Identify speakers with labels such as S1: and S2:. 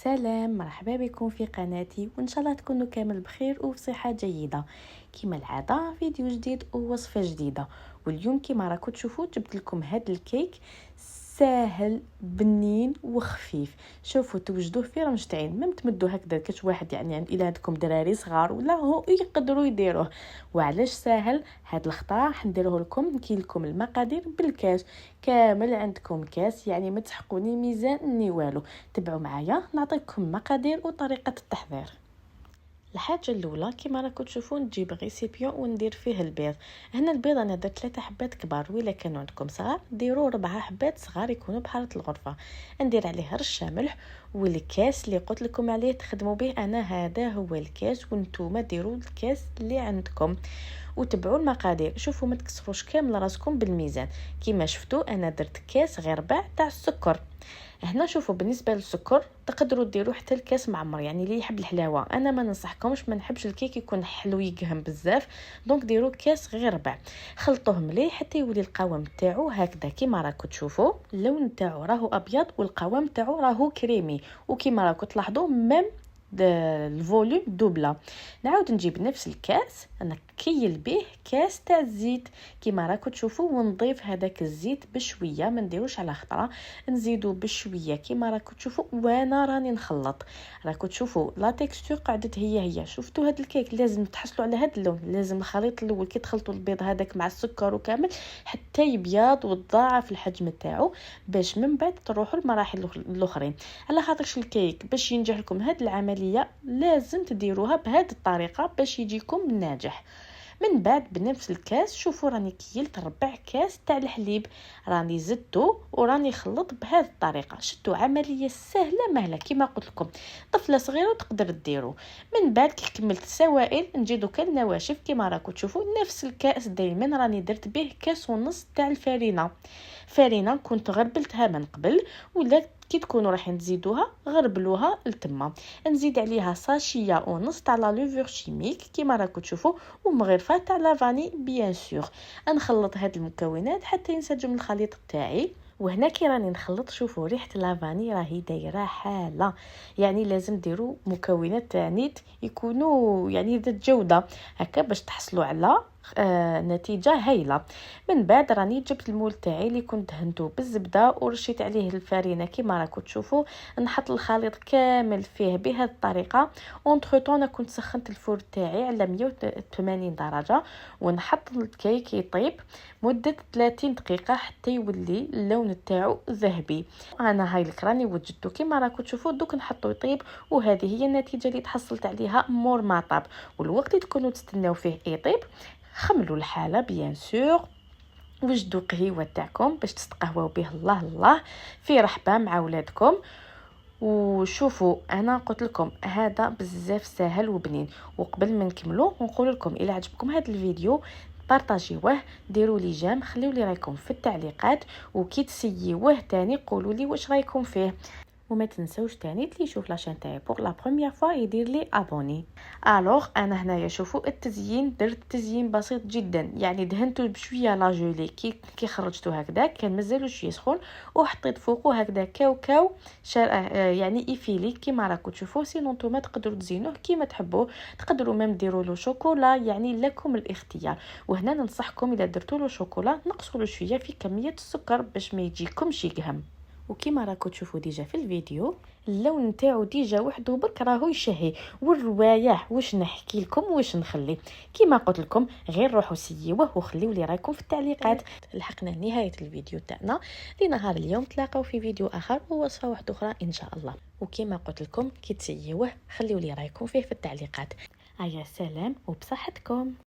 S1: سلام، مرحبا بكم في قناتي، وان شاء الله تكونوا كامل بخير وفي صحه جيده. كما العاده فيديو جديد ووصفه جديده. واليوم كما راكم تشوفوا جبت لكم هذا الكيك ساهل بنين وخفيف. شوفوا توجدوه في رمشة عين، ما تمدوا هكذا كاش واحد يعني الا عندكم دراري صغار ولا هو يقدروا يديروه. وعلاش ساهل هذا الخطا؟ راح نديروه لكم، نكيل لكم المقادير بالكاس كامل. عندكم كاس يعني ما تحقوني ميزان ني والو. تبعوا معايا نعطيكم مقادير وطريقه التحضير. الحاجه الاولى كما راكم تشوفون نجيب غيسيبيون وندير فيه البيض. هنا البيض انا درت 3 حبات كبار، ولا كانوا عندكم صغار ديروا 4 حبات صغار يكونوا بحاله الغرفه. ندير عليه رشه ملح، والكاس اللي قلت لكم عليه تخدموا به انا هذا هو الكاس، وانتم ديروا الكاس اللي عندكم. وتبعوا المقادير، شوفوا ما تكسروش كامل راسكم بالميزان. كما شفتوا انا درت كاس غير ربع تاع السكر. هنا شوفوا بالنسبه للسكر تقدروا ديروا حتى الكاس معمر، يعني اللي يحب الحلاوه. انا ما ننصحكمش، ما نحبش الكيك يكون حلو يقهم بزاف، دونك ديروا كاس غير ربع. خلطوه مليح حتى يولي القوام تاعو هكذا كما راكم تشوفوا. اللون تاعو راهو ابيض والقوام تاعو راهو كريمي، وكما راكم تلاحظوا ميم الفوليوم دوبلا. نعاود نجيب نفس الكاس نكيل به كاس تاع الزيت كما راكم تشوفوا، ونضيف هذاك الزيت بشويه، ما نديروش على خطره، نزيدو بشويه كما راكم تشوفوا. وانا راني نخلط، راكم تشوفوا لا تيكستور قعدت هي. شفتوا هذا الكيك لازم تحصلوا على هذا اللون، لازم الخليط الاول كي تخلطوا البيض هذاك مع السكر وكامل حتى يبيض وتضاعف الحجم تاعو، باش من بعد تروحوا المراحل الاخرين. على خاطرش الكيك باش ينجح لكم هذه العمليه لازم تديروها بهذه الطريقه باش يجيكم ناجح. من بعد بنفس الكاس شوفوا راني كيلت 4 كاس تاع الحليب، راني زدته وراني خلط بهذه الطريقه. شتو عمليه سهله مهله كما قلت لكم، طفله صغيره تقدر ديرو. من بعد كي كملت السوائل نجيدو كالنواشف كما راكم تشوفوا. نفس الكاس دائما راني درت به كاس ونص تاع الفرينه كنت غربلتها من قبل، ولا كي تكونوا رايحين تزيدوها غربلوها لتما. نزيد عليها ساشيه ونص تاع لا لوفور شيميك كما راكم تشوفوا، ومغرفه تاع لافاني بيان سور. نخلط هاد المكونات حتى ينسجم الخليط تاعي. وهنا كي راني نخلط شوفوا ريحه لافاني راهي دايره حاله، يعني لازم ديروا مكونات تانيت يكونوا يعني ذات جوده هكا باش تحصلوا على نتيجه هايله. من بعد راني جبت المول تاعي اللي كنت دهنته بالزبده ورشيت عليه الفرينه كما راكم تشوفوا. نحط الخليط كامل فيه بهذه الطريقه. اونتر طون كنت سخنت الفور تاعي على 180 درجه، ونحط الكيك يطيب مده 30 دقيقه حتى يولي اللون تاعو ذهبي. انا هاي راني وجدته كما راكم تشوفوا. دوك نحطو يطيب، وهذه هي النتيجه اللي تحصلت عليها مور ما طاب. والوقت اللي تكونوا تستناو فيه يطيب خملوا الحاله بيان سور، وجدوا قهيوه تاعكم باش تستقهواو به الله الله في رحبه مع ولادكم. وشوفوا انا قلت لكم هذا بزاف سهل وبنين. وقبل ما نكملوا نقول لكم الى عجبكم هذا الفيديو بارطاجيوه، ديروا لي جيم، خليوا لي رايكم في التعليقات، وكي تسيوه تاني قولوا لي واش رايكم فيه. وما تنسوش تاني اللي يشوف لاشين تاعي بوغ لا بروميير فوا يدير لي ابوني. الوغ انا هنايا شوفوا التزيين درت تزيين بسيط جدا، يعني دهنته بشويه لا جولي كي خرجته هكذا كان مازالو شويه سخون، وحطيت فوقه هكذا كاو يعني يفيلي كيما راكم تشوفوا. سينو نتوما تقدروا تزينوه كيما تحبوا، تقدروا ميم ديروا له شوكولا، يعني لكم الاختيار. وهنا ننصحكم اذا درتوا له شوكولا نقصوا له شويه في كميه السكر باش ما يجيكمش يقهم. وكما راكم تشوفوا ديجا في الفيديو اللون نتاعو ديجا وحده برك راهو يشهي. والروايح واش نحكي لكم واش نخلي، كما قلت لكم غير روحوا سيوه وخليوا لي رايكم في التعليقات. لحقنا نهايه الفيديو تاعنا لنهار اليوم، تلاقاو في فيديو اخر ووصفه واحده اخرى ان شاء الله. وكما قلت لكم كي تسيوه خليوا لي رايكم فيه في التعليقات. يا سلام وبصحتكم.